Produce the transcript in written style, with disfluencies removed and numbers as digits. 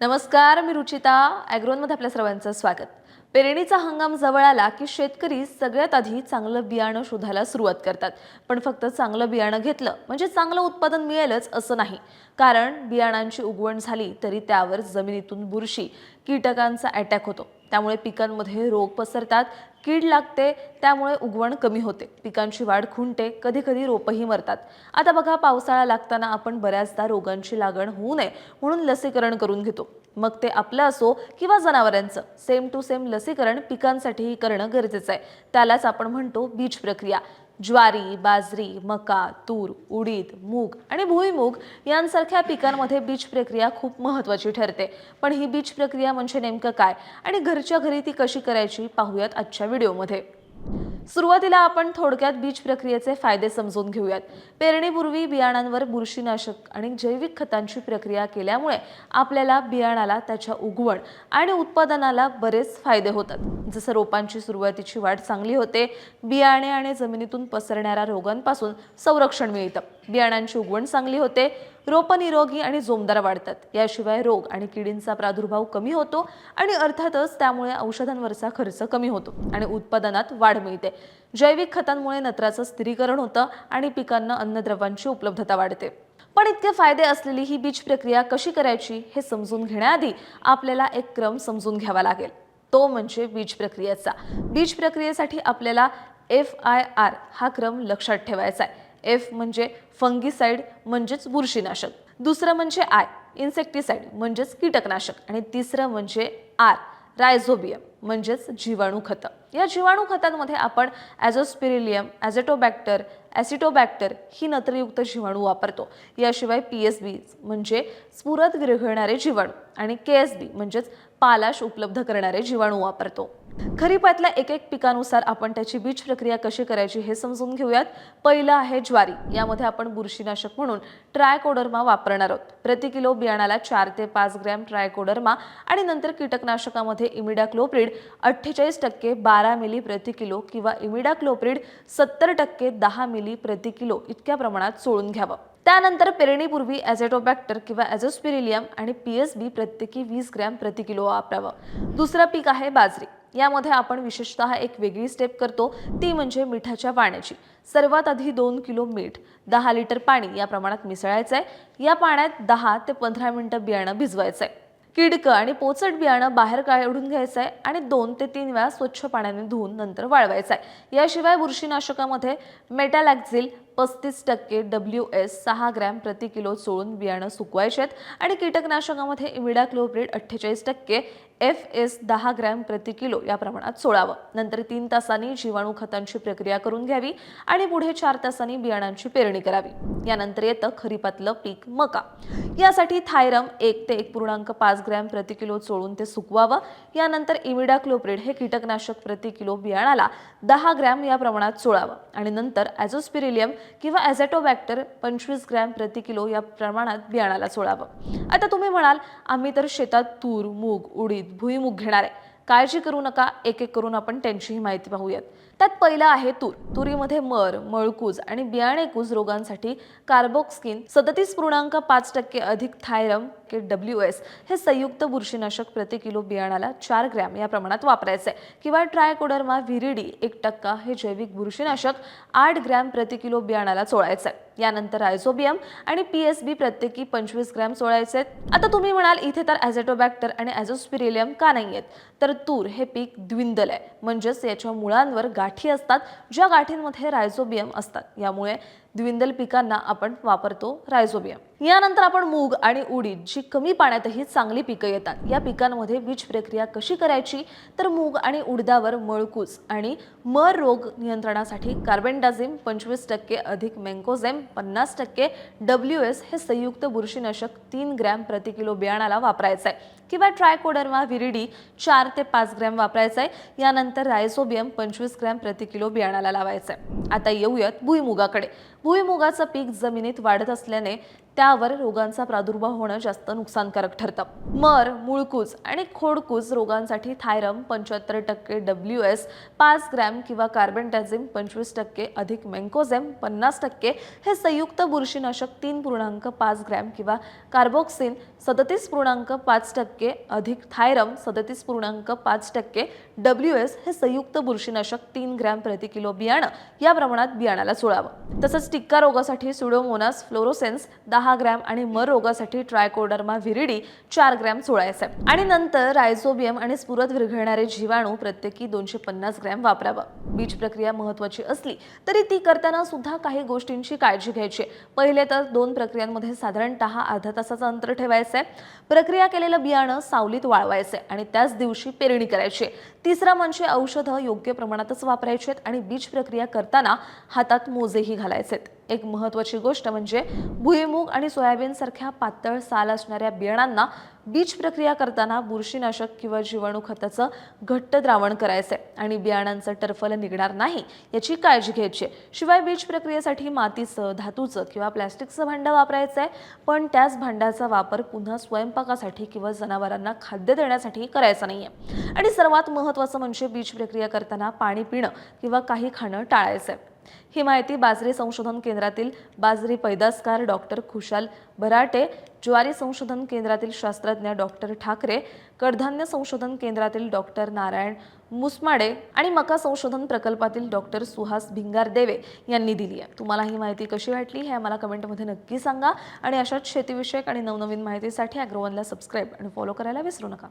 नमस्कार, मी रुचिता. ॲग्रोनमध्ये आपल्या सर्वांचं स्वागत. पेरणीचा हंगाम जवळ आला की शेतकरी सगळ्यात आधी चांगलं बियाणं शोधायला सुरुवात करतात. पण फक्त चांगलं बियाणं घेतलं म्हणजे चांगलं उत्पादन मिळेलच असं नाही. कारण बियाणांची उगवण झाली तरी त्यावर जमिनीतून बुरशी, कीटकांचा अटॅक होतो. त्यामुळे पिकांमध्ये रोग पसरतात, कीड लागते, त्यामुळे उगवण कमी होते, पिकांची वाढ खुंटते, कधी-कधी रोपही मरतात. आता बघा, पावसाळा लागताना आपण बऱ्याचदा रोगांची लागण होऊ नये म्हणून लसीकरण करून घेतो. मग ते आपलं असो किंवा जनावरांचं, सेम टू सेम लसीकरण पिकांसाठीही करणं गरजेचं आहे. त्यालाच आपण म्हणतो बीज प्रक्रिया. ज्वारी, बाजरी, मका, तूर, उडीद, मूग आणि भुईमूग यांसारख्या पिकांमध्ये बीज प्रक्रिया खूप महत्त्वाची ठरते. पण ही बीज प्रक्रिया म्हणजे नेमकं काय आणि घरच्या घरी ती कशी करायची पाहूयात आजच्या व्हिडिओमध्ये. सुरुवातीला आपण थोडक्यात बीज प्रक्रियेचे फायदे समजून घेऊयात. पेरणीपूर्वी बियाणांवर बुरशीनाशक आणि जैविक खतांची प्रक्रिया केल्यामुळे आपल्याला बियाणाला, त्याच्या उगवण आणि उत्पादनाला बरेच फायदे होतात. जसं रोपांची सुरुवातीची वाढ चांगली होते, बियाणे आणि जमिनीतून पसरणाऱ्या रोगांपासून संरक्षण मिळतं, बियाणांची उगवण चांगली होते, रोपं निरोगी आणि जोमदार वाढतात. याशिवाय रोग आणि किडींचा प्रादुर्भाव कमी होतो आणि अर्थातच त्यामुळे औषधांवरचा खर्च कमी होतो आणि उत्पादनात वाढ मिळते. जैविक खतांमुळे नत्राचं स्थिरीकरण होतं आणि पिकांना अन्नद्रव्यांची उपलब्धता वाढते. पण इतके फायदे असलेली ही बीज प्रक्रिया कशी करायची हे समजून घेण्याआधी आपल्याला एक क्रम समजून घ्यावा लागेल. तो म्हणजे बीज प्रक्रियेचा. बीज प्रक्रियेसाठी आपल्याला FIR हा क्रम लक्षात ठेवायचा आहे. F म्हणजे फंगीसाइड म्हणजेच बुरशीनाशक, दुसरं म्हणजे I इन्सेक्टिसाइड म्हणजेच कीटकनाशक आणि तिसरं म्हणजे R रायझोबियम म्हणजेच जीवाणू खतं. या जीवाणू खतांमध्ये आपण ॲझोस्पिरिलियम, ॲझेटोबॅक्टर, ॲसिटोबॅक्टर ही नत्रयुक्त जीवाणू वापरतो. याशिवाय PSB म्हणजे स्फुरद विरघळणारे जीवाणू आणि KSB म्हणजेच पालाश उपलब्ध करणारे जीवाणू वापरतो. खरीपातल्या एक एक पिकानुसार आपण त्याची बीज प्रक्रिया कशी करायची हे समजून घेऊयात. पहिलं आहे ज्वारी. यामध्ये आपण बुरशीनाशक म्हणून ट्रायकोडर्मा वापरणार आहोत. प्रति किलो बियाणाला 4 ते 5 ग्रॅम ट्रायकोडर्मा आणि नंतर कीटकनाशकामध्ये इमिडाक्लोप्रिड 48% 12 मिली प्रति किलो किंवा इमिडाक्लोप्रिड 70% 10 मिली प्रति किलो इतक्या प्रमाणात चोळून घ्यावं. त्यानंतर पेरणीपूर्वी ॲझेटोबॅक्टर किंवा ॲझोस्पिरिलियम आणि PSB प्रत्येकी 20 ग्रॅम प्रति किलो वापरावं. दुसरं पीक आहे बाजरी. यामध्ये आपण विशेषतः एक वेगळी स्टेप करतो, ती म्हणजे मिठाच्या पाण्याची. सर्वात आधी 2 किलो मीठ 10 लिटर पाणी या प्रमाणात मिसळायचं आहे. या पाण्यात 10 ते 15 मिनिटं बियाणं भिजवायचं आहे. किडकं आणि पोचट बियाणं बाहेर काढून घ्यायचं आहे आणि 2 ते 3 वेळा स्वच्छ पाण्याने धुवून नंतर वाळवायचं आहे. याशिवाय बुरशीनाशकामध्ये मेटॅलॅक्झिल 35% WS 6 ग्रॅम प्रति किलो चोळून बियाणं सुकवायचे आहेत आणि कीटकनाशकामध्ये इमिडाक्लोप्रिड 48% FS 10 ग्रॅम प्रति किलो या प्रमाणात चोळावं. नंतर 3 तासांनी जीवाणू खतांची प्रक्रिया करून घ्यावी आणि पुढे 4 तासांनी बियाणांची पेरणी करावी. यानंतर येतं खरीपातलं पीक मका. यासाठी थायरम 1 ते 1.5 ग्रॅम प्रति किलो चोळून ते सुकवावं. यानंतर इमिडाक्लोप्रिड हे कीटकनाशक प्रति किलो बियाणाला 10 ग्रॅम या प्रमाणात चोळावं आणि नंतर ॲझोस्पिरिलियम किंवा ॲझेटोबॅक्टर 25 ग्रॅम प्रति किलो या प्रमाणात बियाणाला चोळावं. आता तुम्ही म्हणाल, आम्ही तर शेतात तूर, मूग, उडीद, भुईमूग घेणार आहे. काळजी करू नका, एक एक करून आपण त्यांचीही माहिती पाहूयात. त्यात पहिलं आहे तूर. तुरीमध्ये मर, मळकूज आणि बियाणेकूज रोगांसाठी कार्बोक्सिन 37.5% अधिक थायरम WS हे संयुक्त बुरशीनाशक प्रति किलो बियाणाला 4 ग्रॅम या प्रमाणात वापरायचे किंवा ट्रायकोडर्मा व्हिरिडी 1% हे जैविक बुरशीनाशक 8 ग्रॅम प्रति किलो बियाणाला चोळायचं. यानंतर रायझोबियम आणि PSB प्रत्येकी 25 ग्रॅम चोळायचे. आता तुम्ही म्हणाल, इथे तर ॲझेटोबॅक्टर आणि ॲझोस्पिरिलियम का नाही आहेत? तर तूर हे पीक द्विंदल आहे, म्हणजेच याच्या मुळांवर गाठी असतात, ज्या गाठींमध्ये रायझोबियम असतात. यामुळे द्विंदल पिकांना आपण वापरतो रायझोबियम. यानंतर आपण मूग आणि उडीद, जी कमी पाण्यातही चांगली पिकं येतात, या पिकांमध्ये बीज प्रक्रिया कशी करायची? तर मूग आणि उडदावर मळकूज आणि मर रोग नियंत्रणासाठी कार्बेंडाझिम 25% अधिक मेन्कोझेम 50% WS हे संयुक्त बुरशीनाशक 3 ग्रॅम प्रति किलो बियाणाला वापरायचं आहे किंवा ट्रायकोडर्मा व्हिरिडी 4 ते 5 ग्रॅम वापरायचं आहे. यानंतर रायझोबियम 25 ग्रॅम प्रति किलो बियाणाला लावायचं आहे. आता येऊयात भुईमुगाकडे. भुईमुगाचं पीक जमिनीत वाढत असल्याने त्यावर रोगांचा प्रादुर्भाव होणं जास्त नुकसानकारक ठरतं. मर, मुळकूज आणि खोडकूज रोगांसाठी थायरम 75% WS 5 ग्रॅम किंवा कार्बेंडाझिम 25% अधिक मेन्कोझेम 50% हे संयुक्त बुरशीनाशक 3.5 ग्रॅम किंवा कार्बोक्सिन 37.5% अधिक थायरम 37.5% WS हे संयुक्त बुरशीनाशक 3 ग्रॅम प्रति किलो बियाणं या प्रमाणात बियाणाला चोळावं. तसंच टिक्का रोगासाठी सुडोमोनास फ्लोरोसेन्स 10 ग्रॅम आणि मर रोगासाठी ट्रायकोडर्मा व्हिरिडी 4 ग्रॅम चोळायचे आणि नंतर रायझोबियम आणि स्फुरद विरघळणारे जीवाणू प्रत्येकी 250 ग्रॅम वापरावं. बीज प्रक्रिया महत्त्वाची असली तरी ती करताना सुद्धा काही गोष्टींची काळजी घ्यायची. पहिले तर 2 प्रक्रियांमध्ये साधारणतः अर्धा तासाचं अंतर ठेवायचंय. प्रक्रिया केलेलं बियाणं सावलीत वाळवायचे आणि त्याच दिवशी पेरणी करायची. तिसरं म्हणजे औषधं योग्य प्रमाणातच वापरायची आणि बीज प्रक्रिया करताना हातात मोजेही घालायचेत. एक महत्त्वाची गोष्ट म्हणजे भुईमूग आणि सोयाबीन सारख्या पातळ साल असणाऱ्या बियाणांना बीज प्रक्रिया करताना बुरशीनाशक किंवा जीवाणू खताचं घट्ट द्रावण करायचंय आणि बियाणांचं टरफल निघणार नाही याची काळजी घ्यायची. शिवाय बीज प्रक्रियेसाठी मातीचं, धातूचं किंवा प्लॅस्टिकचं भांडं वापरायचंय, पण त्याच भांड्याचा वापर पुन्हा स्वयंपाकासाठी किंवा जनावरांना खाद्य देण्यासाठी करायचा नाहीये. आणि सर्वात महत्त्वाचं म्हणजे बीज प्रक्रिया करताना पाणी पिणं किंवा काही खाणं टाळायचंय. ही माहिती बाजरी संशोधन केंद्रातील बाजरी पैदासकार डॉक्टर खुशाल बराटे, ज्वारी संशोधन केंद्रातील शास्त्रज्ञ डॉक्टर ठाकरे, कडधान्य संशोधन केंद्रातील डॉक्टर नारायण मुसमाडे आणि मका संशोधन प्रकल्पातील डॉक्टर सुहास भिंगारदेवे यांनी दिली आहे. तुम्हाला ही माहिती कशी वाटली हे आम्हाला कमेंटमध्ये नक्की सांगा आणि अशाच शेतीविषयक आणि नवनवीन माहितीसाठी ॲग्रोवनला सबस्क्राईब आणि फॉलो करायला विसरू नका.